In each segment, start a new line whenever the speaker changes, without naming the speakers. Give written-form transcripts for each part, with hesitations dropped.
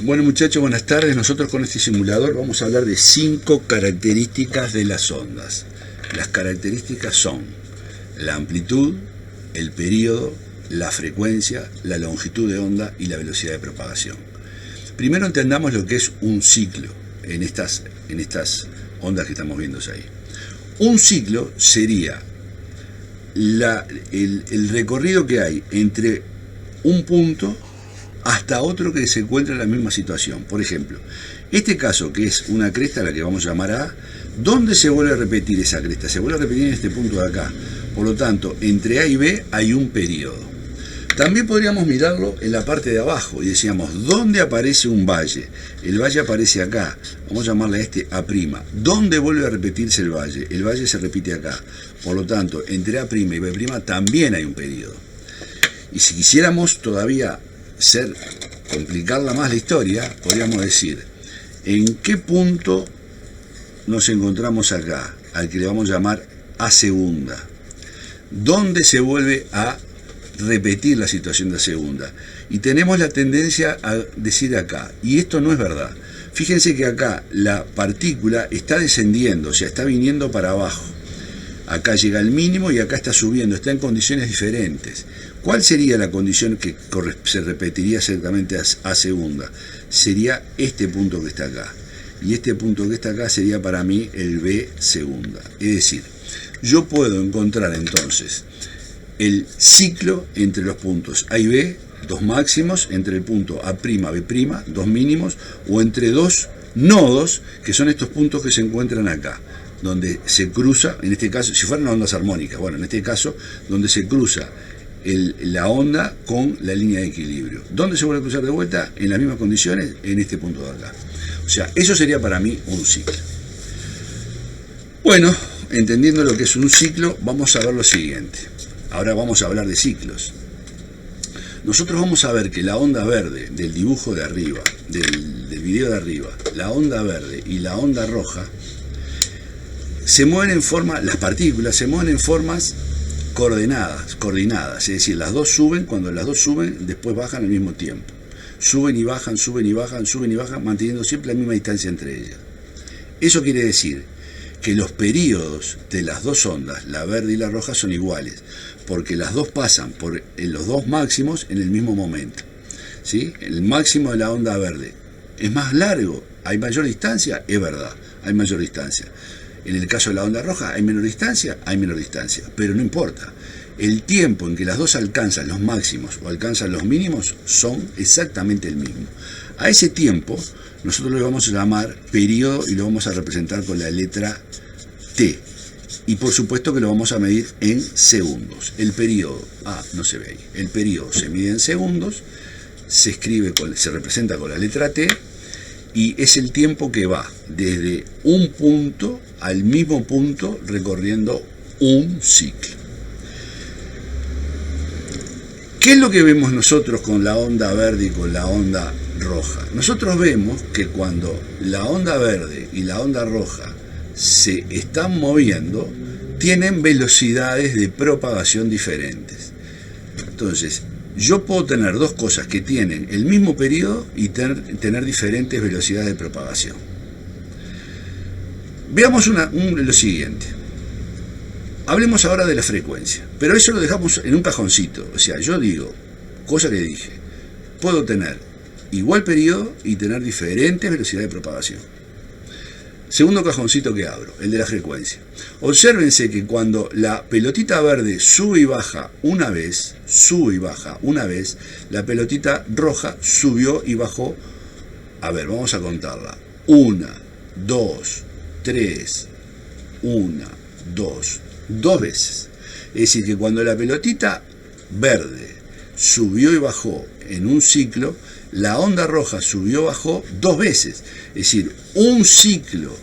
Bueno muchachos, buenas tardes. Nosotros con este simulador vamos a hablar de 5 características de las ondas. Las características son la amplitud, el período, la frecuencia, la longitud de onda y la velocidad de propagación. Primero entendamos lo que es un ciclo en estas ondas que estamos viendo ahí. Un ciclo sería el recorrido que hay entre un punto hasta otro que se encuentra en la misma situación. Por ejemplo, este caso que es una cresta, la que vamos a llamar A, ¿dónde se vuelve a repetir esa cresta? Se vuelve a repetir en este punto de acá. Por lo tanto, entre A y B hay un periodo. También podríamos mirarlo en la parte de abajo y decíamos, ¿dónde aparece un valle? El valle aparece acá. Vamos a llamarle a este A'. ¿Dónde vuelve a repetirse el valle? El valle se repite acá. Por lo tanto, entre A' y B' también hay un periodo. Y si quisiéramos todavía complicarla más la historia, podríamos decir, ¿en qué punto nos encontramos acá? Al que le vamos a llamar A segunda. ¿Dónde se vuelve a repetir la situación de A segunda? Y tenemos la tendencia a decir acá, y esto no es verdad. Fíjense que acá la partícula está descendiendo, o sea, está viniendo para abajo. Acá llega al mínimo y acá está subiendo, está en condiciones diferentes. ¿Cuál sería la condición que se repetiría exactamente a segunda? Sería este punto que está acá. Y este punto que está acá sería para mí el B segunda. Es decir, yo puedo encontrar entonces el ciclo entre los puntos A y B, dos máximos, entre el punto A', B', dos mínimos, o entre dos nodos, que son estos puntos que se encuentran acá, donde se cruza, en este caso, si fueran ondas armónicas, bueno, en este caso, donde se cruza la onda con la línea de equilibrio. ¿Dónde se vuelve a cruzar de vuelta? En las mismas condiciones, en este punto de acá. O sea, eso sería para mí un ciclo. Bueno, entendiendo lo que es un ciclo, vamos a ver lo siguiente. Ahora vamos a hablar de ciclos. Nosotros vamos a ver que la onda verde del dibujo de arriba, del video de arriba, la onda verde y la onda roja, se mueven en forma, las partículas se mueven en formas coordinadas, es decir, las dos suben, cuando las dos suben, después bajan al mismo tiempo. Suben y bajan, suben y bajan, suben y bajan, manteniendo siempre la misma distancia entre ellas. Eso quiere decir que los periodos de las dos ondas, la verde y la roja, son iguales, porque las dos pasan por los dos máximos en el mismo momento. ¿Sí? El máximo de la onda verde es más largo, hay mayor distancia, es verdad, hay mayor distancia. En el caso de la onda roja, ¿hay menor distancia? Hay menor distancia, pero no importa. El tiempo en que las dos alcanzan los máximos o alcanzan los mínimos son exactamente el mismo. A ese tiempo nosotros lo vamos a llamar periodo y lo vamos a representar con la letra T. Y por supuesto que lo vamos a medir en segundos. El periodo, no se ve ahí. El periodo se mide en segundos, se representa con la letra T, y es el tiempo que va desde un punto al mismo punto recorriendo un ciclo. ¿Qué es lo que vemos nosotros con la onda verde y con la onda roja? Nosotros vemos que cuando la onda verde y la onda roja se están moviendo, tienen velocidades de propagación diferentes. Entonces, yo puedo tener dos cosas que tienen el mismo periodo y tener diferentes velocidades de propagación. Veamos lo siguiente. Hablemos ahora de la frecuencia, pero eso lo dejamos en un cajoncito. O sea, yo digo, cosa que dije, puedo tener igual periodo y tener diferentes velocidades de propagación. Segundo cajoncito que abro, el de la frecuencia. Obsérvense que cuando la pelotita verde sube y baja una vez, la pelotita roja subió y bajó. A ver, vamos a contarla. 1, 2, 3, 1, 2 veces. Es decir, que cuando la pelotita verde subió y bajó en un ciclo, la onda roja subió y bajó 2 veces. Es decir, un ciclo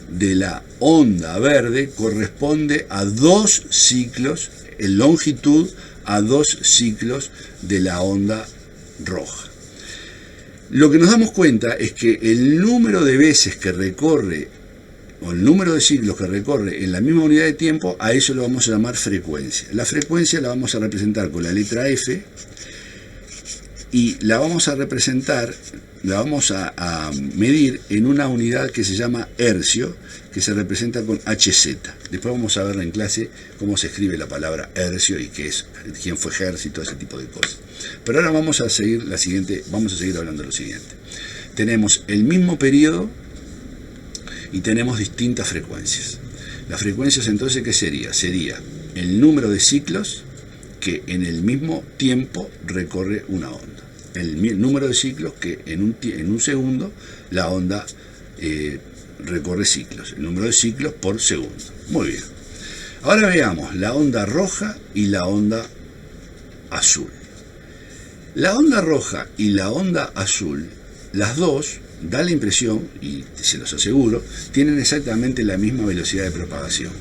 de la onda verde corresponde a 2 ciclos, en longitud, a 2 ciclos de la onda roja. Lo que nos damos cuenta es que el número de veces que recorre, o el número de ciclos que recorre en la misma unidad de tiempo, a eso lo vamos a llamar frecuencia. La frecuencia la vamos a representar con la letra F, y la vamos a representar, la vamos a medir en una unidad que se llama hercio, que se representa con HZ. Después vamos a ver en clase cómo se escribe la palabra hercio y qué es, quién fue Hertz y todo ese tipo de cosas. Pero ahora vamos a seguir hablando de lo siguiente. Tenemos el mismo periodo y tenemos distintas frecuencias. Las frecuencias entonces, ¿qué sería? Sería el número de ciclos que en el mismo tiempo recorre una onda. El número de ciclos que en un segundo la onda recorre ciclos. El número de ciclos por segundo. Muy bien. Ahora veamos la onda roja y la onda azul. La onda roja y la onda azul, las dos, da la impresión, y se los aseguro, tienen exactamente la misma velocidad de propagación.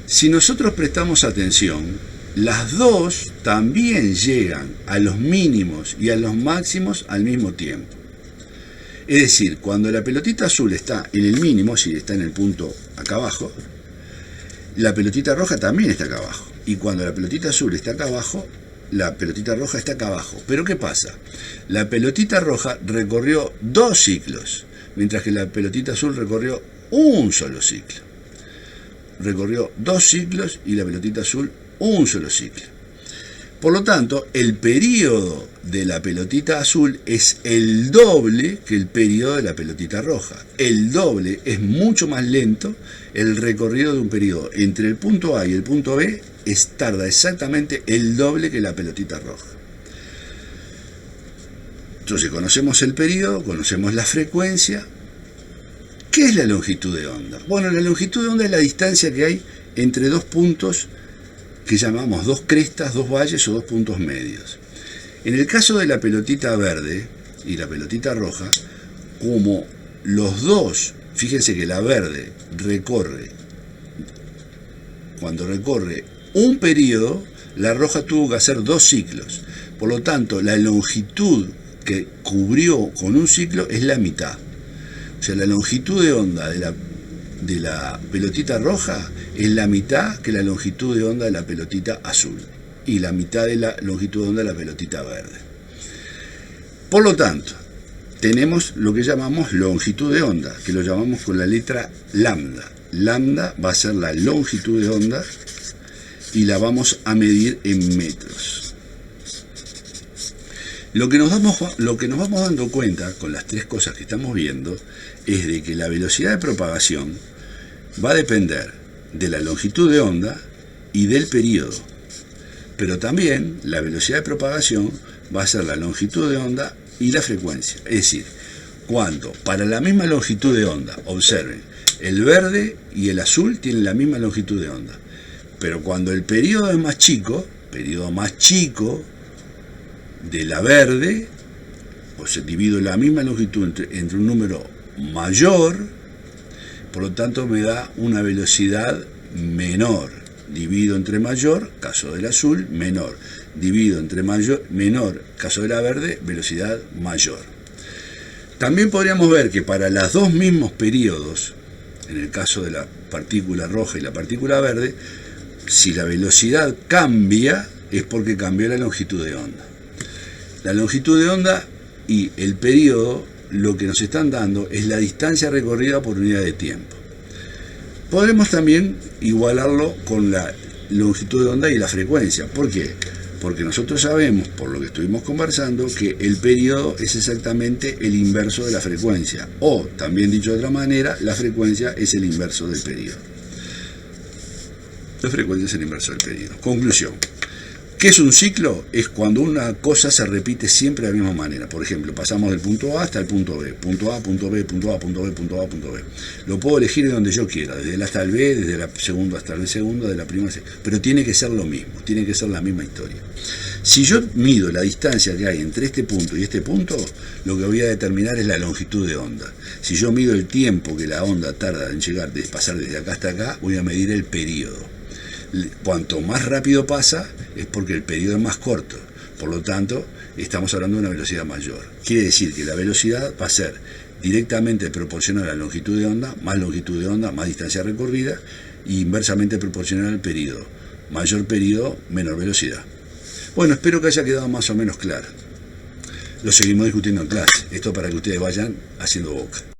Si nosotros prestamos atención, las dos también llegan a los mínimos y a los máximos al mismo tiempo. Es decir, cuando la pelotita azul está en el mínimo, si está en el punto acá abajo, la pelotita roja también está acá abajo. Y cuando la pelotita azul está acá abajo, la pelotita roja está acá abajo. Pero ¿qué pasa? La pelotita roja recorrió 2 ciclos, mientras que la pelotita azul recorrió un solo ciclo. Recorrió 2 ciclos y la pelotita azul un solo ciclo. Por lo tanto, el periodo de la pelotita azul es el doble que el periodo de la pelotita roja. El doble, es mucho más lento el recorrido de un periodo entre el punto A y el punto B, tarda exactamente el doble que la pelotita roja. Entonces conocemos el periodo, conocemos la frecuencia. ¿Qué es la longitud de onda? Bueno, la longitud de onda es la distancia que hay entre dos puntos que llamamos dos crestas, dos valles o dos puntos medios. En el caso de la pelotita verde y la pelotita roja, como los dos, fíjense que la verde cuando recorre un periodo, la roja tuvo que hacer 2 ciclos. Por lo tanto, la longitud que cubrió con un ciclo es la mitad. O sea, la longitud de onda de la pelotita roja es la mitad que la longitud de onda de la pelotita azul y la mitad de la longitud de onda de la pelotita verde. Por lo tanto, tenemos lo que llamamos longitud de onda, que lo llamamos con la letra lambda. Lambda va a ser la longitud de onda y la vamos a medir en metros. Lo que nos vamos dando cuenta con las 3 cosas que estamos viendo es de que la velocidad de propagación va a depender de la longitud de onda y del periodo. Pero también la velocidad de propagación va a ser la longitud de onda y la frecuencia. Es decir, cuando para la misma longitud de onda, observen, el verde y el azul tienen la misma longitud de onda. Pero cuando el periodo es más chico, de la verde, o se divide la misma longitud entre un número mayor, por lo tanto me da una velocidad menor. Divido entre mayor, caso del azul, menor. Divido entre menor, caso de la verde, velocidad mayor. También podríamos ver que para los dos mismos periodos, en el caso de la partícula roja y la partícula verde, si la velocidad cambia, es porque cambió la longitud de onda. La longitud de onda y el periodo lo que nos están dando es la distancia recorrida por unidad de tiempo. Podremos también igualarlo con la longitud de onda y la frecuencia. ¿Por qué? Porque nosotros sabemos, por lo que estuvimos conversando, que el periodo es exactamente el inverso de la frecuencia. O, también dicho de otra manera, la frecuencia es el inverso del periodo. La frecuencia es el inverso del periodo. Conclusión. ¿Qué es un ciclo? Es cuando una cosa se repite siempre de la misma manera. Por ejemplo, pasamos del punto A hasta el punto B. Punto A, punto B, punto A, punto B, punto A, punto B. Lo puedo elegir de donde yo quiera, desde el A hasta el B, desde el segundo hasta el segundo, de la primera. Pero tiene que ser lo mismo, tiene que ser la misma historia. Si yo mido la distancia que hay entre este punto y este punto, lo que voy a determinar es la longitud de onda. Si yo mido el tiempo que la onda tarda en llegar, de pasar desde acá hasta acá, voy a medir el periodo. Cuanto más rápido pasa, es porque el periodo es más corto. Por lo tanto, estamos hablando de una velocidad mayor. Quiere decir que la velocidad va a ser directamente proporcional a la longitud de onda, más distancia recorrida, e inversamente proporcional al periodo. Mayor periodo, menor velocidad. Bueno, espero que haya quedado más o menos claro. lo seguimos discutiendo en clase. Esto para que ustedes vayan haciendo boca.